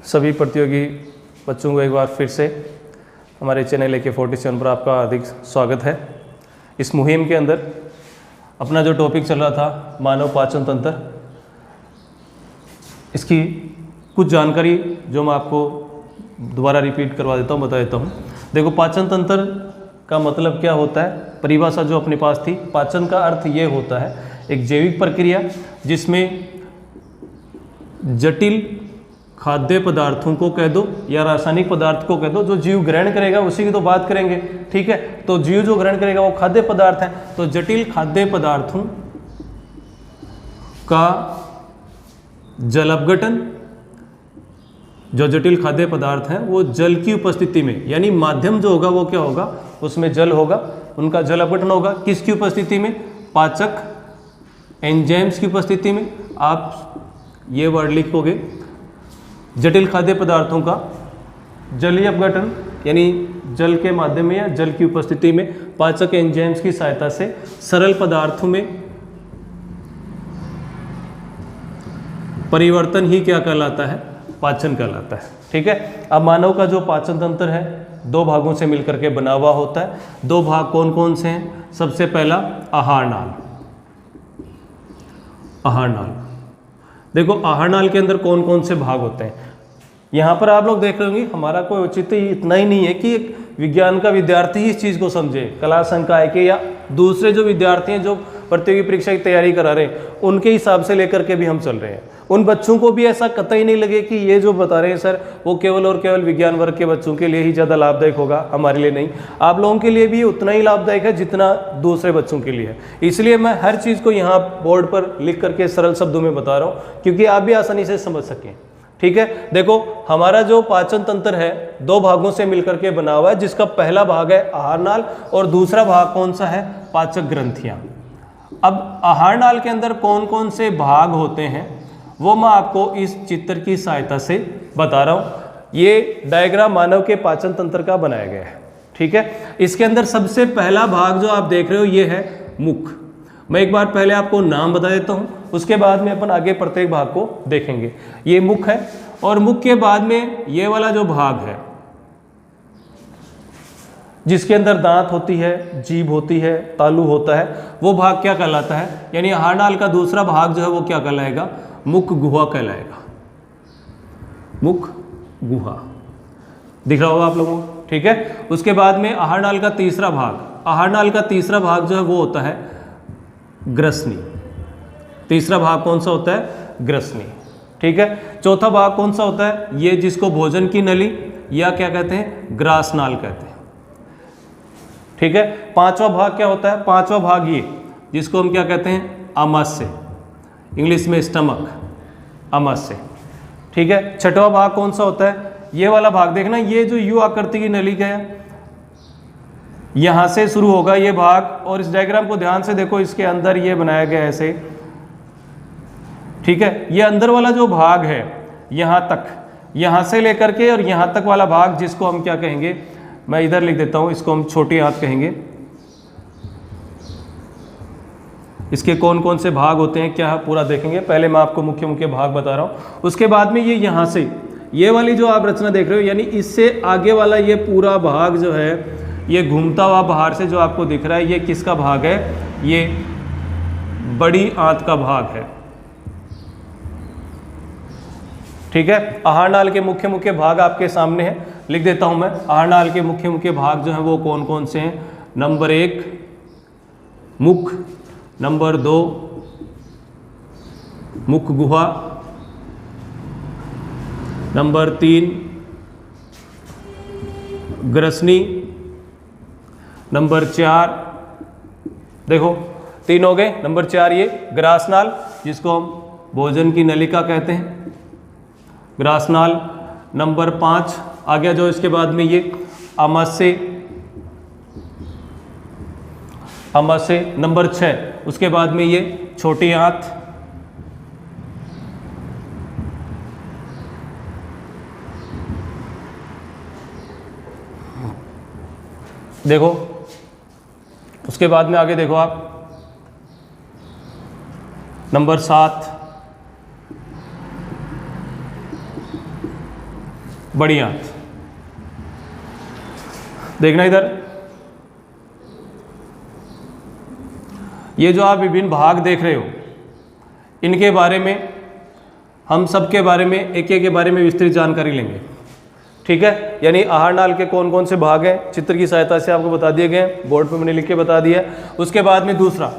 सभी प्रतियोगी बच्चों को एक बार फिर से हमारे चैनल AK47 पर आपका हार्दिक स्वागत है। इस मुहिम के अंदर अपना जो टॉपिक चल रहा था मानव पाचन तंत्र, इसकी कुछ जानकारी जो मैं आपको दोबारा रिपीट करवा देता हूँ, बता देता हूँ। देखो, पाचन तंत्र का मतलब क्या होता है, परिभाषा जो अपने पास थी, पाचन का अर्थ ये होता है एक जैविक प्रक्रिया जिसमें जटिल खाद्य पदार्थों को कह दो या रासायनिक पदार्थ को कह दो, जो जीव ग्रहण करेगा उसी की तो बात करेंगे, ठीक है। तो जीव जो ग्रहण करेगा वो खाद्य पदार्थ है। तो जटिल खाद्य पदार्थों का जल अपघटन, जो जटिल खाद्य पदार्थ हैं वो जल की उपस्थिति में, यानी माध्यम जो होगा वो क्या होगा, उसमें जल होगा, उनका जल अपघटन होगा। किसकी उपस्थिति में? पाचक एंजाइम्स की उपस्थिति में। आप ये वर्ड लिखोगे, जटिल खाद्य पदार्थों का जलीय अपघटन, यानी जल के माध्यम में या जल की उपस्थिति में पाचक एंजाइम्स की सहायता से सरल पदार्थों में परिवर्तन ही क्या कहलाता है? पाचन कहलाता है, ठीक है। अब मानव का जो पाचन तंत्र है दो भागों से मिलकर के बना हुआ होता है। दो भाग कौन कौन से हैं? सबसे पहला आहार नाल। आहार नाल, देखो आहार नाल के अंदर कौन कौन से भाग होते हैं यहाँ पर आप लोग देख रहे होंगे। हमारा कोई औचित्य इतना ही नहीं है कि एक विज्ञान का विद्यार्थी ही इस चीज़ को समझे, कला संकाय के या दूसरे जो विद्यार्थी हैं जो प्रतियोगी परीक्षा की तैयारी करा रहे हैं उनके हिसाब से लेकर के भी हम चल रहे हैं। उन बच्चों को भी ऐसा कतई नहीं लगे कि ये जो बता रहे हैं सर वो केवल और केवल विज्ञान वर्ग के बच्चों के लिए ही ज़्यादा लाभदायक होगा, हमारे लिए नहीं। आप लोगों के लिए भी उतना ही लाभदायक है जितना दूसरे बच्चों के लिए है। इसलिए मैं हर चीज़ को यहाँ बोर्ड पर लिख करके सरल शब्दों में बता रहा हूँ क्योंकि आप भी आसानी से समझ सकें, ठीक है। देखो, हमारा जो पाचन तंत्र है दो भागों से मिलकर के बना हुआ है, जिसका पहला भाग है आहार नाल और दूसरा भाग कौन सा है? पाचक ग्रंथियां। अब आहार नाल के अंदर कौन कौन से भाग होते हैं वो मैं आपको इस चित्र की सहायता से बता रहा हूं। ये डायग्राम मानव के पाचन तंत्र का बनाया गया है, ठीक है। इसके अंदर सबसे पहला भाग जो आप देख रहे हो ये है मुख। मैं एक बार पहले आपको नाम बता देता हूं, उसके बाद में अपन आगे प्रत्येक भाग को देखेंगे। ये मुख है और मुख के बाद में ये वाला जो भाग है जिसके अंदर दांत होती है, जीभ होती है, तालू होता है, वो भाग क्या कहलाता है? यानी आहार नाल का दूसरा भाग जो है वो क्या कहलाएगा? मुख गुहा कहलाएगा। मुख गुहा दिख रहा होगा आप लोगों को, ठीक है। उसके बाद में आहार नाल का तीसरा भाग, आहार नाल का तीसरा भाग जो है वो होता है ग्रसनी। तीसरा भाग कौन सा होता है? ग्रसनी, ठीक है। चौथा भाग कौन सा होता है? ये जिसको भोजन की नली या क्या कहते हैं? ग्रास नाल कहते हैं, ठीक है। पांचवा भाग क्या होता है? पांचवा भाग ये जिसको हम क्या कहते हैं? आमाशय, इंग्लिश में स्टमक, आमाशय, ठीक है। छठवां भाग कौन सा होता है? ये वाला भाग देखना, ये जो यू आकृति की नली का है यहां से शुरू होगा ये भाग, और इस डायग्राम को ध्यान से देखो, इसके अंदर ये बनाया गया है ऐसे, ठीक है। ये अंदर वाला जो भाग है यहां तक, यहां से लेकर के और यहां तक वाला भाग जिसको हम क्या कहेंगे? मैं इधर लिख देता हूं, इसको हम छोटी आंत कहेंगे। इसके कौन कौन से भाग होते हैं क्या पूरा देखेंगे। पहले मैं आपको मुख्य मुख्य भाग बता रहा हूं, उसके बाद में ये यहां से ये वाली जो आप रचना देख रहे हो, यानी इससे आगे वाला ये पूरा भाग जो है ये घूमता हुआ बाहर से जो आपको दिख रहा है, ये किसका भाग है? ये बड़ी आंत का भाग है, ठीक है। आहार नाल के मुख्य मुख्य भाग आपके सामने हैं, लिख देता हूं मैं। आहार नाल के मुख्य मुख्य भाग जो हैं वो कौन कौन से हैं? नंबर 1 मुख, नंबर 2 मुख गुहा, नंबर 3 ग्रसनी, नंबर 4 देखो 3 हो गए, नंबर 4 ये ग्रासनाल जिसको हम भोजन की नलिका कहते हैं, ग्रासनाल। नंबर 5 आ गया जो इसके बाद में ये आमाशय, आमाशय। नंबर 6 उसके बाद में ये छोटी आंत, देखो उसके बाद में आगे देखो आप, नंबर 7 बड़ी आंत। देखना इधर, ये जो आप विभिन्न भाग देख रहे हो, इनके बारे में हम सब के बारे में एक एक के बारे में विस्तृत जानकारी लेंगे। ठीक है, यानी आहार नाल के कौन कौन से भाग हैं चित्र की सहायता से आपको बता दिए गए, बोर्ड पे मैंने लिख के बता दिया है। उसके बाद में दूसरा,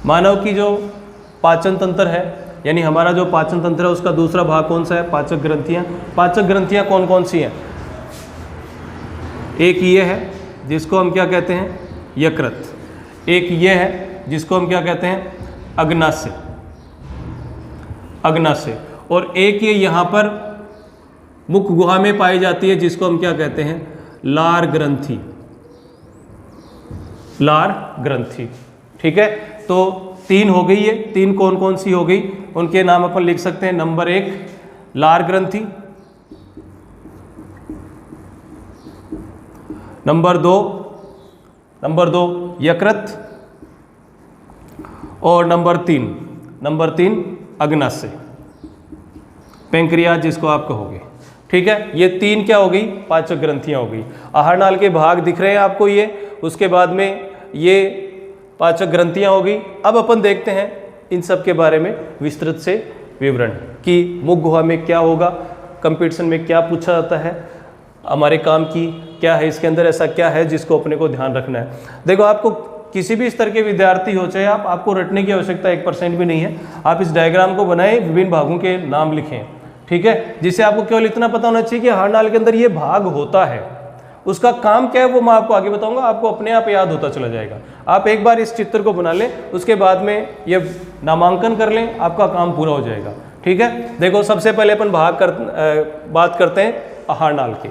मानव की जो पाचन तंत्र है, यानी हमारा जो पाचन तंत्र है उसका दूसरा भाग कौन सा है, पाचक ग्रंथियाँ। पाचक ग्रंथियाँ कौन कौन सी हैं? एक ये है जिसको हम क्या कहते हैं, यकृत। एक ये है जिसको हम क्या कहते हैं, अग्नाशय। अग्नाशय। और एक ये यहाँ पर मुख गुहा में पाई जाती है जिसको हम क्या कहते हैं, लार ग्रंथि। लार ग्रंथि। ठीक है, तो तीन हो गई, ये तीन कौन कौन सी हो गई, उनके नाम अपन लिख सकते हैं। नंबर 1 लार ग्रंथि, नंबर दो यकृत, और नंबर तीन अग्नाशय, पेंक्रियाज जिसको आप कहोगे। ठीक है, ये तीन क्या हो गई, पाचक ग्रंथियां हो गई। आहार नाल के भाग दिख रहे हैं आपको ये, उसके बाद में ये पाचक ग्रंथियां हो गई। अब अपन देखते हैं इन सब के बारे में विस्तृत से विवरण कि मुख गुहा में क्या होगा, कंपटीशन में क्या पूछा जाता है, हमारे काम की क्या है, इसके अंदर ऐसा क्या है जिसको अपने को ध्यान रखना है। देखो, आपको किसी भी स्तर के विद्यार्थी हो चाहे आपको रटने की आवश्यकता 1% भी नहीं है। आप इस डायग्राम को बनाएं, विभिन्न भागों के नाम लिखें। ठीक है, जिससे आपको केवल इतना पता होना चाहिए कि आहार नाल के अंदर ये भाग होता है, उसका काम क्या है वो मैं आपको आगे बताऊंगा, आपको अपने आप याद होता चला जाएगा। आप एक बार इस चित्र को बना लें, उसके बाद में ये नामांकन कर लें, आपका काम पूरा हो जाएगा। ठीक है, देखो सबसे पहले अपन बात करते हैं आहार नाल की।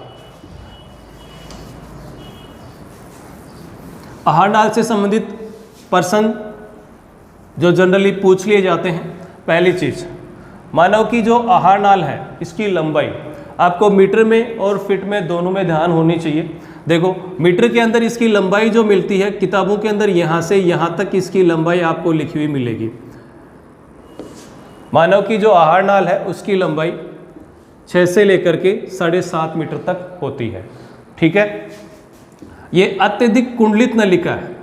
आहार नाल से संबंधित प्रश्न जो जनरली पूछ लिए जाते हैं, पहली चीज, मानव की जो आहार नाल है इसकी लंबाई आपको मीटर में और फीट में दोनों में ध्यान होनी चाहिए। देखो, मीटर के अंदर इसकी लंबाई जो मिलती है, किताबों के अंदर यहाँ से यहाँ तक इसकी लंबाई आपको लिखी हुई मिलेगी। मानव की जो आहार नाल है उसकी लंबाई 6 से लेकर के 7.5 मीटर तक होती है। ठीक है, ये अत्यधिक कुंडलित नलिका है।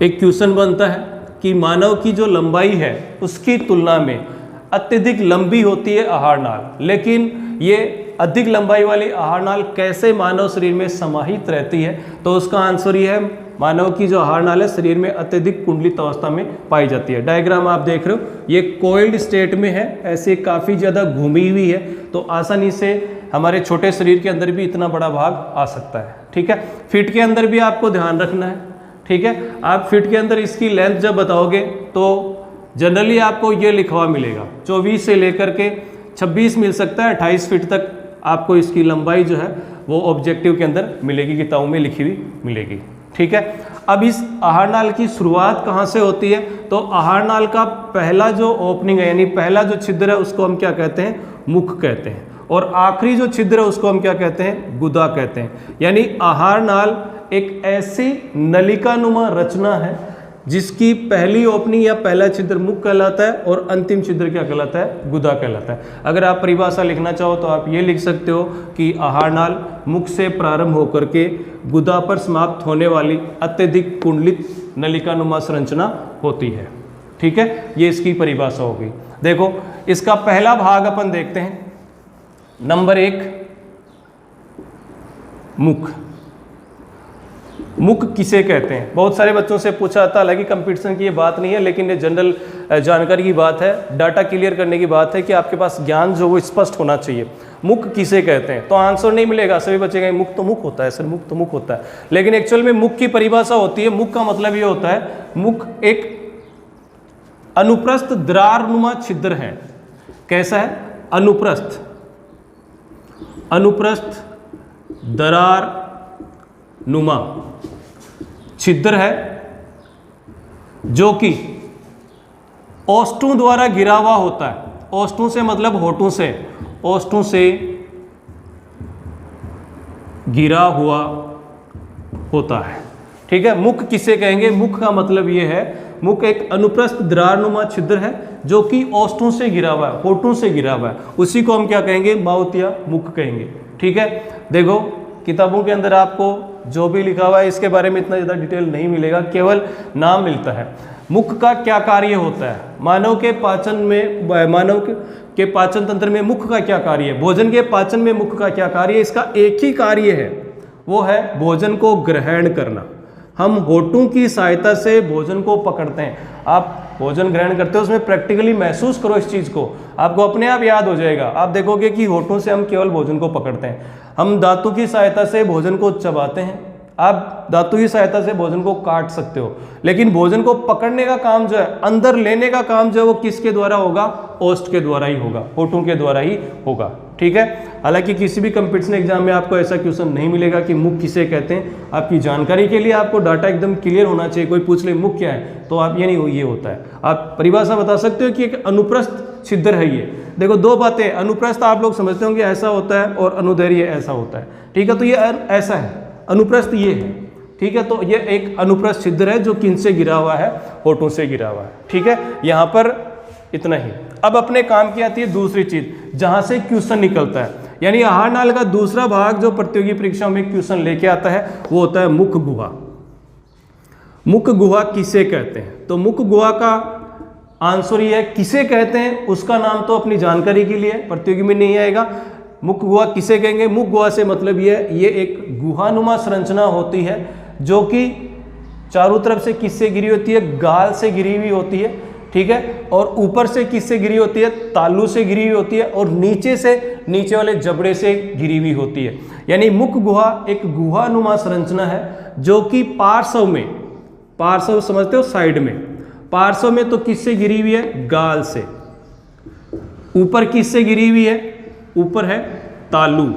एक क्वेश्चन बनता है कि मानव की जो लंबाई है उसकी तुलना में अत्यधिक लंबी होती है आहार नाल, लेकिन ये अधिक लंबाई वाली आहार नाल कैसे मानव शरीर में समाहित रहती है? तो उसका आंसर ये है, मानव की जो आहार नाल है शरीर में अत्यधिक कुंडलित अवस्था में पाई जाती है। डायग्राम आप देख रहे हो, ये कोइल्ड स्टेट में है, ऐसे काफ़ी ज़्यादा घूमी हुई है, तो आसानी से हमारे छोटे शरीर के अंदर भी इतना बड़ा भाग आ सकता है। ठीक है, फीट के अंदर भी आपको ध्यान रखना है। ठीक है, आप फीट के अंदर इसकी लेंथ जब बताओगे तो जनरली आपको ये लिखा हुआ मिलेगा, 24 से लेकर के 26 मिल सकता है, 28 फीट तक आपको इसकी लंबाई जो है वो ऑब्जेक्टिव के अंदर मिलेगी, किताबों में लिखी हुई मिलेगी। ठीक है, अब इस आहार नाल की शुरुआत कहाँ से होती है? तो आहार नाल का पहला जो ओपनिंग है, यानी पहला जो छिद्र है उसको हम क्या कहते हैं, मुख कहते हैं, और आखिरी जो छिद्र है उसको हम क्या कहते हैं, गुदा कहते हैं। यानी आहार नाल एक ऐसी नलिकानुमा रचना है जिसकी पहली ओपनिंग या पहला छिद्र मुख कहलाता है और अंतिम छिद्र क्या कहलाता है, गुदा कहलाता है। अगर आप परिभाषा लिखना चाहो तो आप ये लिख सकते हो कि आहार नाल मुख से प्रारंभ होकर के गुदा पर समाप्त होने वाली अत्यधिक कुंडलित नलिकानुमा संरचना होती है। ठीक है, ये इसकी परिभाषा होगी। देखो, इसका पहला भाग अपन देखते हैं। नंबर 1 मुख। मुख किसे कहते हैं? बहुत सारे बच्चों से पूछा जाता है, हालांकि कंपटीशन की ये बात नहीं है, लेकिन ये जनरल जानकारी की बात है, डाटा क्लियर करने की बात है कि आपके पास ज्ञान जो वो स्पष्ट होना चाहिए। मुख किसे कहते हैं? तो आंसर नहीं मिलेगा, सभी बच्चे कहेंगे मुख तो मुख होता है सर, मुख तो मुख होता है, लेकिन एक्चुअल में मुख की परिभाषा होती है, मुख का मतलब ये होता है, मुख एक अनुप्रस्थ दरारनुमा छिद्र है। कैसा है? अनुप्रस्थ, अनुप्रस्थ दरार नुमा छिद्र है जो कि ओष्ठों द्वारा घिरा हुआ होता है। ओष्ठों से मतलब होठों से, ओष्ठों से घिरा हुआ होता है। ठीक है। मुख किसे कहेंगे? मुख का मतलब ये है, मुख एक अनुप्रस्थ दरारनुमा छिद्र है जो कि ओष्ठों से घिरा हुआ है, होठों से घिरा हुआ है, उसी को हम क्या कहेंगे? माउथ या मुख कहेंगे। ठीक है। देखो किताबों के अंदर आपको जो भी लिखा हुआ है इसके बारे में इतना ज़्यादा डिटेल नहीं मिलेगा, केवल नाम मिलता है। मुख का क्या कार्य होता है? मानव के पाचन में, मानव के पाचन तंत्र में मुख का क्या कार्य है? भोजन के पाचन में मुख का क्या कार्य है? इसका एक ही कार्य है, वो है भोजन को ग्रहण करना। हम होठों की सहायता से भोजन को पकड़ते हैं। आप भोजन ग्रहण करते हो, उसमें प्रैक्टिकली महसूस करो इस चीज़ को, आपको अपने आप याद हो जाएगा। आप देखोगे कि होठों से हम केवल भोजन को पकड़ते हैं। हम दांतों की सहायता से भोजन को चबाते हैं, आप दांतों की सहायता से भोजन को काट सकते हो, लेकिन भोजन को पकड़ने का काम जो है, अंदर लेने का काम जो है, वो किसके द्वारा होगा? ओष्ठ के द्वारा ही होगा, होठों के द्वारा ही होगा। ठीक है। हालांकि किसी भी कंपटीशन एग्जाम में आपको ऐसा क्वेश्चन नहीं मिलेगा कि मुख किसे कहते हैं। आपकी जानकारी के लिए आपको डाटा एकदम क्लियर होना चाहिए। कोई पूछ ले मुख क्या है, तो आप ये नहीं, ये होता है। आप परिभाषा बता सकते हो कि एक अनुप्रस्थ छिद्र है ये। देखो दो बातें, अनुप्रस्थ आप लोग समझते होंगे ऐसा होता है और अनुदैर्घ्य ऐसा होता है। ठीक है। तो ये ऐसा है, अनुप्रस्थ ये है। ठीक है। तो ये एक अनुप्रस्थ छिद्र है जो किन से गिरा हुआ है? होठों से गिरा हुआ है। ठीक है। यहाँ पर इतना ही। अब अपने काम की आती है दूसरी चीज, जहां से क्वेश्चन निकलता है, यानी आहार नाल का दूसरा भाग जो प्रतियोगी परीक्षाओं में क्वेश्चन लेके आता है, वो होता है मुख गुहा। मुख गुहा किसे कहते हैं? तो मुख गुहा का आंसर ये है, किसे कहते हैं उसका नाम तो अपनी जानकारी के लिए प्रतियोगी में नहीं आएगा। मुख गुहा किसे कहेंगे? मुख गुहा से मतलब ये एक गुहानुमा संरचना होती है जो कि चारों तरफ से किससे घिरी होती है? गाल से घिरी हुई होती है। ठीक है। और ऊपर से किससे घिरी होती है? तालू से घिरी हुई होती है, और नीचे से, नीचे वाले जबड़े से घिरी हुई होती है। यानी मुख गुहा एक गुहानुमा संरचना है जो कि पार्श्व में, पार्श्व समझते हो, साइड में, पार्श्व में तो किससे घिरी हुई है? गाल से। ऊपर किससे घिरी हुई है? ऊपर है तालू।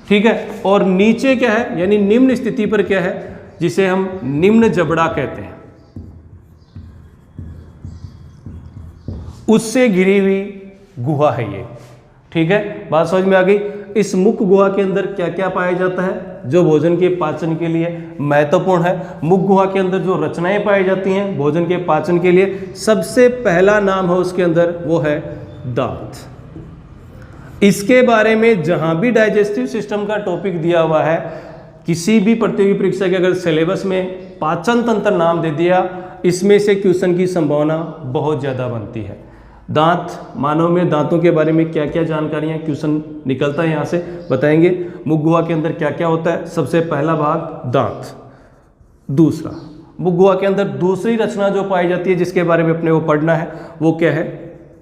ठीक है। और नीचे क्या है? यानी निम्न स्थिति पर क्या है? जिसे हम निम्न जबड़ा कहते हैं, उससे घिरी हुई गुहा है ये। ठीक है। बात समझ में आ गई? इस मुख गुहा के अंदर क्या क्या पाया जाता है जो भोजन के पाचन के लिए महत्वपूर्ण है? मुख गुहा के अंदर जो रचनाएं पाई जाती हैं भोजन के पाचन के लिए, सबसे पहला नाम है उसके अंदर, वो है दांत। इसके बारे में जहां भी डाइजेस्टिव सिस्टम का टॉपिक दिया हुआ है, किसी भी प्रतियोगी परीक्षा के अगर सिलेबस में पाचन तंत्र नाम दे दिया, इसमें से क्वेश्चन की संभावना बहुत ज़्यादा बनती है। दांत, मानव में दांतों के बारे में क्या क्या जानकारियां क्वेश्चन निकलता है यहाँ से बताएंगे। मुख गुहा के अंदर क्या क्या होता है? सबसे पहला भाग दांत। दूसरा, मुख गुहा के अंदर दूसरी रचना जो पाई जाती है जिसके बारे में अपने को पढ़ना है, वो क्या है?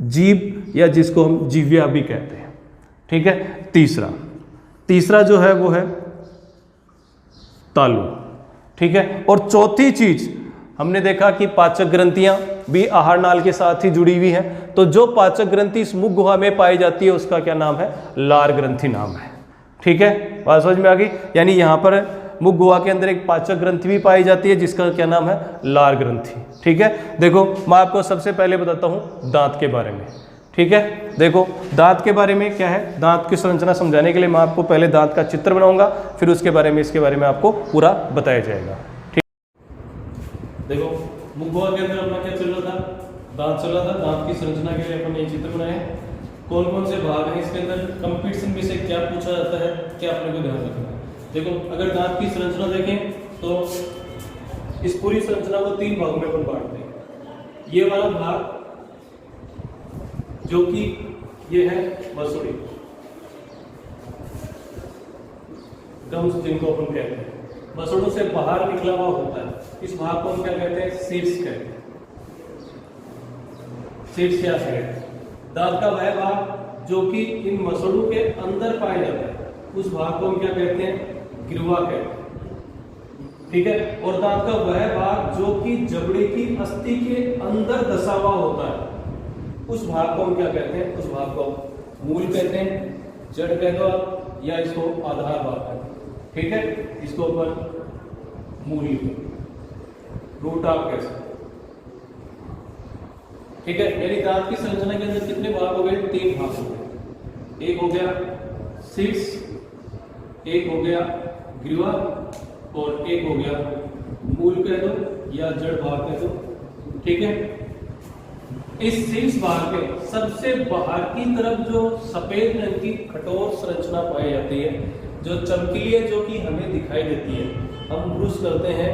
जीभ, या जिसको हम जीव्या भी कहते हैं। ठीक है। तीसरा जो है वो है तालु। ठीक है। और चौथी चीज हमने देखा कि पाचक ग्रंथियां भी आहार नाल के साथ ही जुड़ी हुई हैं। तो जो पाचक ग्रंथि इस मुख गुहा में पाई जाती है उसका क्या नाम है? लार ग्रंथि नाम है। ठीक है। बात समझ में आ गई? यानी यहाँ पर मुख गुहा के अंदर एक पाचक ग्रंथि भी पाई जाती है जिसका क्या नाम है? लार ग्रंथि। ठीक है। देखो मैं आपको सबसे पहले बताता हूँ दांत के बारे में। ठीक है। देखो दांत के बारे में क्या है, दांत की संरचना समझाने के लिए मैं आपको पहले दांत का चित्र बनाऊंगा, फिर उसके बारे में, इसके बारे में आपको पूरा बताया जाएगा। ठीक। देखो मुख गुहा के अंदर अपना क्या चल रहा था? दांत चल रहा था। दांत की संरचना के लिए अपन ये चित्र बनाए हैं। कौन कौन से भाग हैं इसके अंदर, कंपटीशन में से क्या पूछा जाता है, क्या अपने को ध्यान रखना है। देखो अगर दांत की संरचना देखें तो इस पूरी संरचना को 3 भागों में अपन बांटते हैं। ये वाला भाग जो कि ये है मसूड़ी, गम्स जिनको अपन कहते हैं, मसूड़ों से बाहर निकला हुआ होता है, इस भाग को हम क्या कहते हैं? शीर्ष कहते हैं। शीर्ष या शीर्ष। दांत का वह भाग जो कि इन मसूड़ों के अंदर पाया जाता है, उस भाग को हम क्या कहते हैं? गिरुआ कहते हैं। ठीक है। और दांत का वह भाग जो कि जबड़े की अस्थि के अंदर दसा हुआ होता है, उस भाग को हम क्या कहते हैं? उस भाग को मूल कहते हैं, जड़ कहते हो आप, या इसको आधार भाग कहते हैं। ठीक है। इसको अपन मूल, रूट आप कह सकते। ठीक है। यानी दांत की संरचना के अंदर कितने भाग हो गए? 3 भाग हो गए। एक हो गया शीर्ष, एक हो गया ग्रीवा, और एक हो गया मूल कह दो या जड़ भाग कह दो। ठीक है, इस शीर्ष भाग में सबसे बाहर की तरफ जो सफेद रंग की कठोर संरचना पाई जाती है, जो चमकीली है, जो कि हमें दिखाई देती है। हम ब्रूश करते हैं,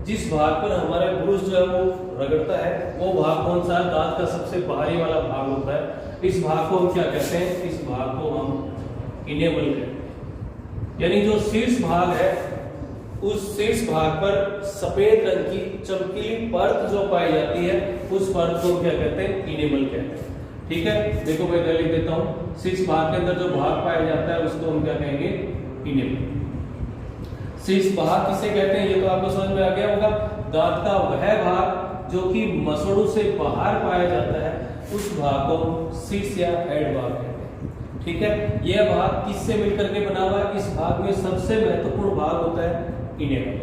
जिस भाग पर हमारा ब्रूश जो है वो रगड़ता है, वो भाग कौन सा है? दांत का सबसे बाहरी वाला भाग होता है। इस भाग को हम क्या कहते हैं? इस भाग को हम इनेमल कहते हैं। यानी जो शीर्ष भाग है, उस शीर्ष भाग पर सफेद रंग की चमकीली परत जो पाई जाती है, उस परत को क्या कहते हैं? इनेमल कहते हैं। ठीक है, देखो मैं इधर लिख देता हूं, शीर्ष भाग के अंदर जो भाग पाया जाता है उसको हम क्या कहेंगे? इनेमल। शीर्ष भाग किसे कहते हैं ये तो आपको समझ में आ गया होगा। दांत का वह भाग जो कि मसोड़ों से बाहर पाया जाता है, उस भाग को शीर्ष या हेड भाग कहते हैं। ठीक है, यह भाग किससे मिलकर के बना हुआ है? इस भाग में सबसे महत्वपूर्ण भाग होता है इनेमल।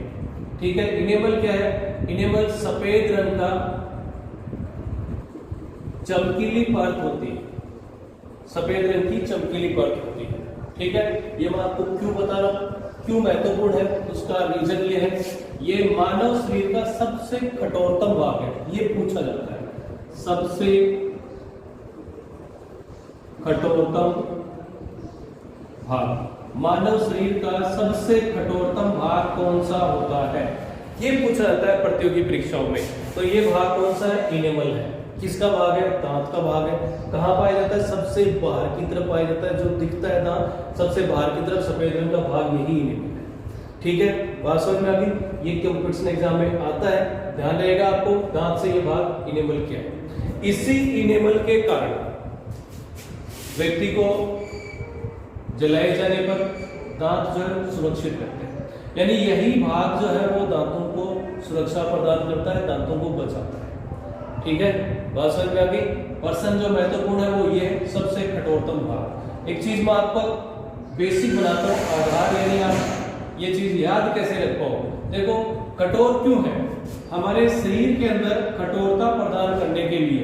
ठीक है, इनेमल क्या है? इनेमल सफेद रंग का चमकीली परत होती है, सफेद रंग की चमकीली परत होती है। ठीक है, ये मैं आपको क्यों बता रहा हूं, क्यों महत्वपूर्ण है, उसका रीजन ये है, ये मानव शरीर का सबसे कठोरतम भाग है। ये पूछा जाता है, सबसे कठोरतम भाग, मानव शरीर का सबसे कठोरतम भाग कौन सा होता है, ये पूछा जाता है प्रतियोगी परीक्षाओं में। तो ये भाग कौन सा है? इनेमल है। किसका भाग है? दांत का भाग है। कहाँ पाया जाता है? सबसे बाहर की तरफ पाया जाता है। जो दिखता है दांत सबसे बाहर की तरफ, सफेद रंग का भाग यही इनेमल है। ठीक है, बात समझ में आ गई? ये कंपटीशन एग्जाम में आता है, ध्यान रहेगा आपको, दांत से ये भाग इनेमल क्या है। इसी इनेमल के कारण व्यक्ति को जलाए जाने पर दांत जो है सुरक्षित रहते हैं। यानी यही भाग जो है वो दांतों को सुरक्षा प्रदान करता है, दांतों को बचाता है। ठीक है, बात समझ में आ गई? पर्सन जो महत्वपूर्ण है वो ये है, सबसे कठोरतम भाग। एक चीज मैं आपको बेसिक बनाता हूँ, आधार, यानी आप ये चीज याद कैसे रख पाओ। देखो, कठोर क्यों है? हमारे शरीर के अंदर कठोरता प्रदान करने के लिए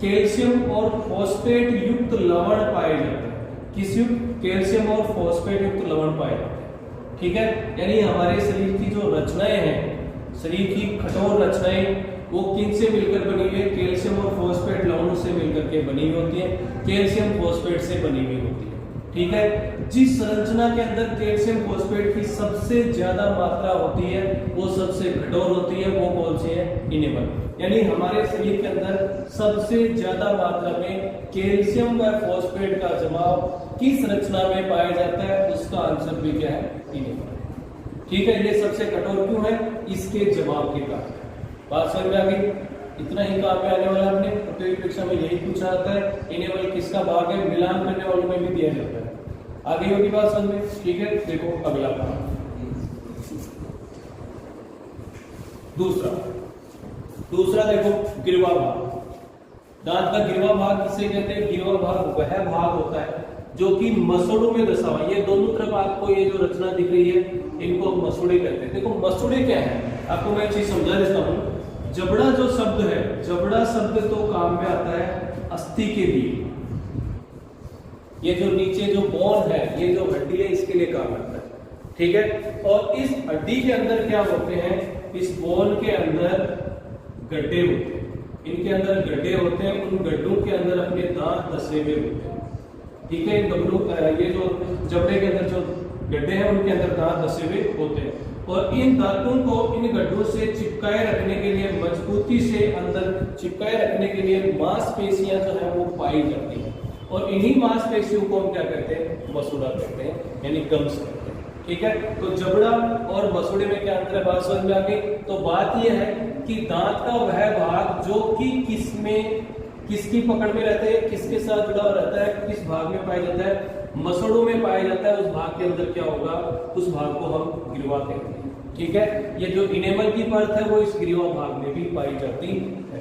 कैल्शियम और फॉस्फेट युक्त लवण पाए जाते हैं। किस युक्त? कैल्शियम और फॉस्फेट युक्त लवण पाए जाते हैं। ठीक है, यानी हमारे शरीर की जो रचनाएं हैं, शरीर की कठोर रचनाएं, वो किन से मिलकर बनी हुई है? कैल्शियम और फॉस्फेट लवणों से मिलकर के बनी हुई होती है, कैल्शियम फॉस्फेट से बनी हुई होती है। ठीक है, जिस संरचना के अंदर कैल्शियम फॉस्फेट की सबसे ज्यादा मात्रा होती है, वो सबसे कठोर होती है, वो कौन सी है? इनेमल। यानी हमारे शरीर के अंदर सबसे ज्यादा मात्रा में कैल्शियम व फॉस्फेट का जमाव किस रचना में पाया जाता है? उसका आंसर भी क्या है? इनेमल। ठीक है, ये सबसे कठोर क्यों है? इसके जवाब के कारण। बात समझ में आ गई? इतना ही काम में आने वाला आपने प्रतियोगी परीक्षा में यही पूछा जाता है, इनेमल किसका भाग है, मिलान करने वालों में भी दिया जाता है। आगे होगी बात समझ में? ठीक है, देखो अगला भाग, दूसरा देखो गिरवा भाग। दांत का गिरवा भाग किसे कहते हैं? गिरवा भाग वह भाग होता है जो कि मसूड़ों में दसा हुआ। ये दोनों तरफ आपको ये जो रचना दिख रही है, इनको मसूड़े कहते हैं। देखो मसूड़े क्या है, आपको मैं एक चीज समझा देता हूँ। जबड़ा जो शब्द है, जबड़ा शब्द तो काम में आता है अस्थि के लिए। ये जो नीचे जो बोन है, ये जो हड्डी है, इसके लिए काम आता है। ठीक है, और इस हड्डी के अंदर क्या होते हैं? इस बोन के अंदर गड्ढे होते हैं, इनके अंदर गड्ढे होते हैं, उन गड्ढों के अंदर अपने दांत दसे हुए होते हैं। ठीक है, इन गड्ढों, ये जो जबड़े के अंदर जो गड्ढे हैं, उनके अंदर दांत दसे हुए होते हैं, और इन दांतों को इन गड्ढों से चिपकाए रखने के लिए, मजबूती से अंदर चिपकाए रखने के लिए मांसपेशियां जो है वो पाई जाती हैं, और इन्हीं मांसपेशियों को हम क्या कहते हैं? मसूड़ा कहते हैं, यानी गम्स कहते हैं। ठीक है, तो जबड़ा और मसूड़े में क्या अंतर है? बात समझ में आ गई? तो बात यह है कि दांत का वह भाग जो कि किसकी पकड़ में रहता है, किसके साथ जुड़ा रहता है, किस भाग में पाया जाता है? मसूड़ों में पाया जाता है। उस भाग के अंदर क्या होगा? उस भाग को हम गिरवा कहते हैं। ठीक है, ये जो इनेमल की परत है वो इस गिरवा भाग में भी पाई जाती है।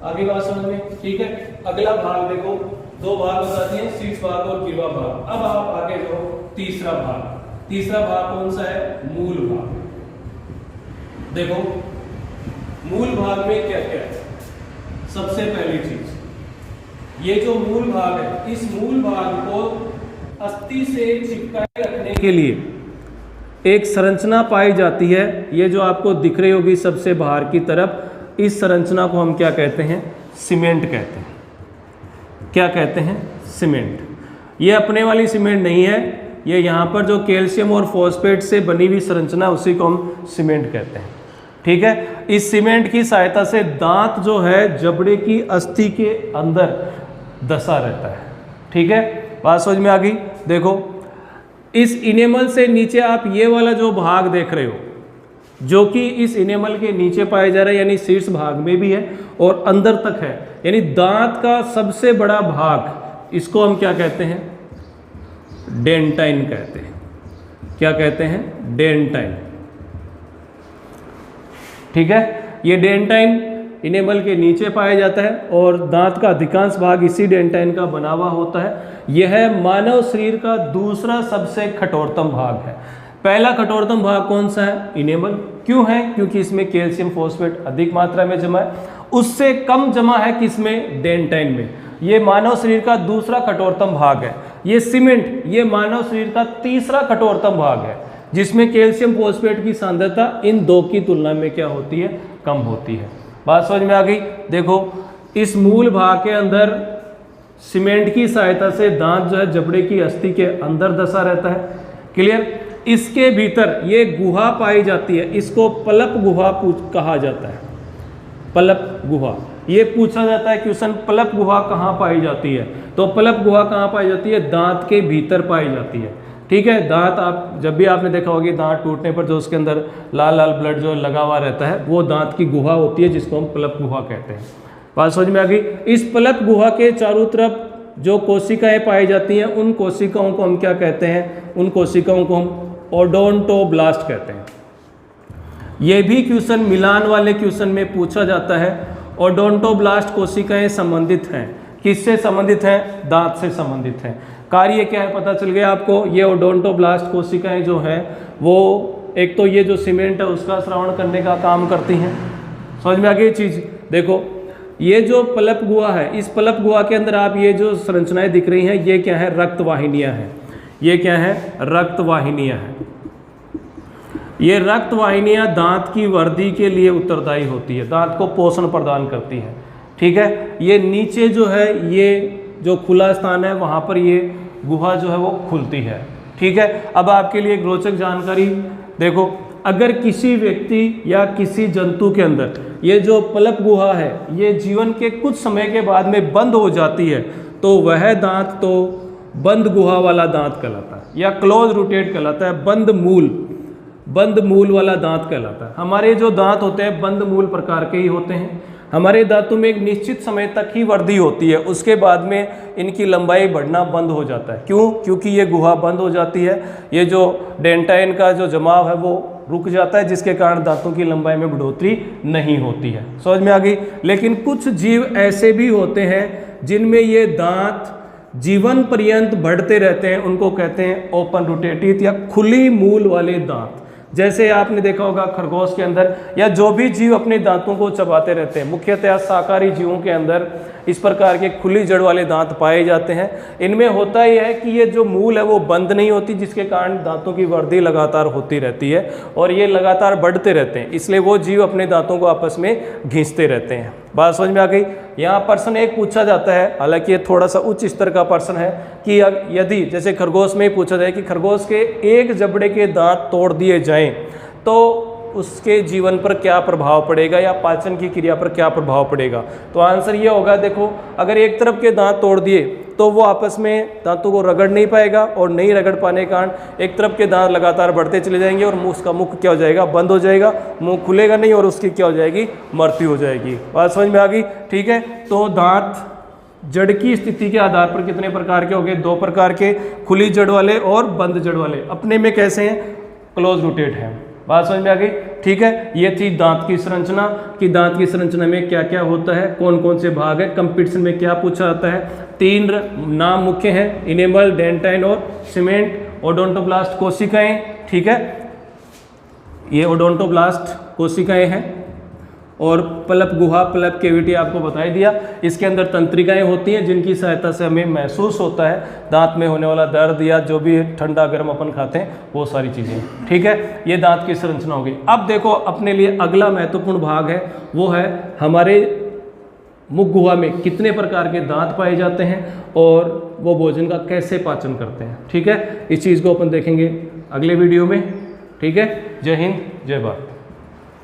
आगे बात समझ में? ठीक है, अगला भाग देखो, दो भाग बताते हैं, शीर्ष भाग और गिरवा भाग। अब आप आगे जाओ, तीसरा भाग कौन सा है? मूल भाग। देखो मूल भाग में क्या क्या है? सबसे पहली चीज, ये जो मूल भाग है, इस मूल भाग को अस्थि से चिपकाए रखने के लिए एक संरचना पाई जाती है, ये जो आपको दिख रही होगी सबसे बाहर की तरफ, इस संरचना को हम क्या कहते हैं? सीमेंट कहते हैं। क्या कहते हैं? सीमेंट। ये अपने वाली सीमेंट नहीं है, ये यहाँ पर जो कैल्शियम और फॉस्फेट से बनी हुई संरचना उसी को हम सीमेंट कहते हैं। ठीक है, इस सीमेंट की सहायता से दांत जो है जबड़े की अस्थि के अंदर दसा रहता है। ठीक है, बात समझ में आ गई? देखो, इस इनेमल से नीचे आप ये वाला जो भाग देख रहे हो, जो कि इस इनेमल के नीचे पाया जा रहा है, यानी शीर्ष भाग में भी है और अंदर तक है, यानी दांत का सबसे बड़ा भाग, इसको हम क्या कहते हैं? डेंटाइन कहते हैं। क्या कहते हैं? डेंटाइन। ठीक है, ये डेंटाइन इनेमल के नीचे पाया जाता है और दांत का अधिकांश भाग इसी डेंटाइन का बना हुआ होता है। यह मानव शरीर का दूसरा सबसे कठोरतम भाग है। पहला कठोरतम भाग कौन सा है? इनेमल। क्यों है? क्योंकि इसमें कैल्शियम फॉस्फेट अधिक मात्रा में जमा है, उससे कम जमा है किसमें? डेंटाइन में। ये मानव शरीर का दूसरा कठोरतम भाग है। ये सीमेंट, ये मानव शरीर का तीसरा कठोरतम भाग है, जिसमें कैल्शियम फॉस्फेट की सांद्रता इन दो की तुलना में क्या होती है? कम होती है। बात समझ में आ गई? देखो, इस मूल भाग के अंदर सीमेंट की सहायता से दांत जो है जबड़े की अस्थि के अंदर दसा रहता है। क्लियर? इसके भीतर ये गुहा पाई जाती है, इसको पलप गुहा कहा जाता है। पलप गुहा, ये पूछा जाता है क्वेश्चन, पलप गुहा कहाँ पाई जाती है? तो पलप गुहा कहाँ पाई जाती है? दांत के भीतर पाई जाती है। ठीक है, दांत आप जब भी आपने देखा होगा दांत टूटने पर जो उसके अंदर लाल लाल ब्लड जो लगा हुआ रहता है, वो दांत की गुहा होती है, जिसको हम पलप गुहा कहते हैं। बात समझ में आ गई? इस पलप गुहा के चारों तरफ जो कोशिकाएं पाई जाती हैं, उन कोशिकाओं को हम क्या कहते हैं? उन कोशिकाओं को हम ओडोंटोब्लास्ट कहते हैं। ये भी क्वेश्चन मिलान वाले क्वेश्चन में पूछा जाता है। ओडोंटोब्लास्ट कोशिकाएं संबंधित हैं, किससे संबंधित हैं? दांत से संबंधित हैं। कार्य क्या है पता चल गया आपको? ये ओडोंटोब्लास्ट कोशिकाएं जो हैं वो एक तो ये जो सीमेंट है उसका श्रवण करने का काम करती हैं। समझ में आ गई चीज़? देखो, ये जो पलप गुहा है, इस पलप गुहा के अंदर आप ये जो संरचनाएं दिख रही हैं, ये क्या है? रक्त वाहिनियाँ हैं। ये क्या है? रक्त वाहिनियाँ हैं। ये रक्त वाहिनियाँ दांत की वृद्धि के लिए उत्तरदायी होती है, दांत को पोषण प्रदान करती है। ठीक है, ये नीचे जो है, ये जो खुला स्थान है वहाँ पर ये गुहा जो है वो खुलती है। ठीक है, अब आपके लिए एक रोचक जानकारी देखो, अगर किसी व्यक्ति या किसी जंतु के अंदर ये जो पलप गुहा है, ये जीवन के कुछ समय के बाद में बंद हो जाती है, तो वह दांत तो बंद गुहा वाला दांत कहलाता है, या क्लोज रूटेड कहलाता है, बंद मूल वाला दांत कहलाता है। हमारे जो दांत होते हैं बंद मूल प्रकार के ही होते हैं। हमारे दांतों में एक निश्चित समय तक ही वृद्धि होती है, उसके बाद में इनकी लंबाई बढ़ना बंद हो जाता है। क्यों? क्योंकि ये गुहा बंद हो जाती है, ये जो डेंटाइन का जो जमाव है वो रुक जाता है, जिसके कारण दांतों की लंबाई में बढ़ोतरी नहीं होती है। समझ में आ गई? लेकिन कुछ जीव ऐसे भी होते हैं जिनमें ये दांत जीवन पर्यंत बढ़ते रहते हैं, उनको कहते हैं ओपन रूटेटिव या खुली मूल वाले दांत। जैसे आपने देखा होगा खरगोश के अंदर, या जो भी जीव अपने दांतों को चबाते रहते हैं, मुख्यतः शाकाहारी जीवों के अंदर इस प्रकार के खुली जड़ वाले दांत पाए जाते हैं। इनमें होता यह है कि ये जो मूल है वो बंद नहीं होती, जिसके कारण दांतों की वृद्धि लगातार होती रहती है और ये लगातार बढ़ते रहते हैं, इसलिए वो जीव अपने दांतों को आपस में घिसते रहते हैं। बात समझ में आ गई? यहाँ प्रश्न एक पूछा जाता है, हालांकि ये थोड़ा सा उच्च स्तर का प्रश्न है, कि यदि जैसे खरगोश में ही पूछा जाए कि खरगोश के एक जबड़े के दांत तोड़ दिए जाएं तो उसके जीवन पर क्या प्रभाव पड़ेगा, या पाचन की क्रिया पर क्या प्रभाव पड़ेगा? तो आंसर ये होगा, देखो, अगर एक तरफ के दांत तोड़ दिए तो वो आपस में दांतों को रगड़ नहीं पाएगा, और नहीं रगड़ पाने के कारण एक तरफ के दांत लगातार बढ़ते चले जाएंगे और उसका मुख क्या हो जाएगा? बंद हो जाएगा, मुंह खुलेगा नहीं और उसकी क्या हो जाएगी? मृत्यु हो जाएगी। बात समझ में आ गई? ठीक है, तो दांत जड़ की स्थिति के आधार पर कितने प्रकार के हो गए? 2 प्रकार के, खुली जड़ वाले और बंद जड़ वाले। अपने में कैसे हैं? क्लोज रूटेड हैं। बात समझ में आ गई? ठीक है, ये थी दांत की संरचना, कि दांत की संरचना में क्या क्या होता है, कौन कौन से भाग है, कंपटीशन में क्या पूछा जाता है। 3 नाम मुख्य हैं, इनेमल, डेंटाइन और सीमेंट। ओडोंटोब्लास्ट कोशिकाएं, ठीक है, ये ओडोंटोब्लास्ट कोशिकाएं हैं। और पल्प गुहा, पल्प केविटी आपको बता ही दिया। इसके अंदर तंत्रिकाएं होती हैं जिनकी सहायता से हमें महसूस होता है दांत में होने वाला दर्द या जो भी ठंडा गर्म अपन खाते हैं वो सारी चीज़ें। ठीक है, ये दांत की संरचना होगी। अब देखो अपने लिए अगला महत्वपूर्ण भाग है, वो है हमारे मुख गुहा में कितने प्रकार के दांत पाए जाते हैं और वो भोजन का कैसे पाचन करते हैं। ठीक है, इस चीज़ को अपन देखेंगे अगले वीडियो में। ठीक है, जय हिंद, जय भारत।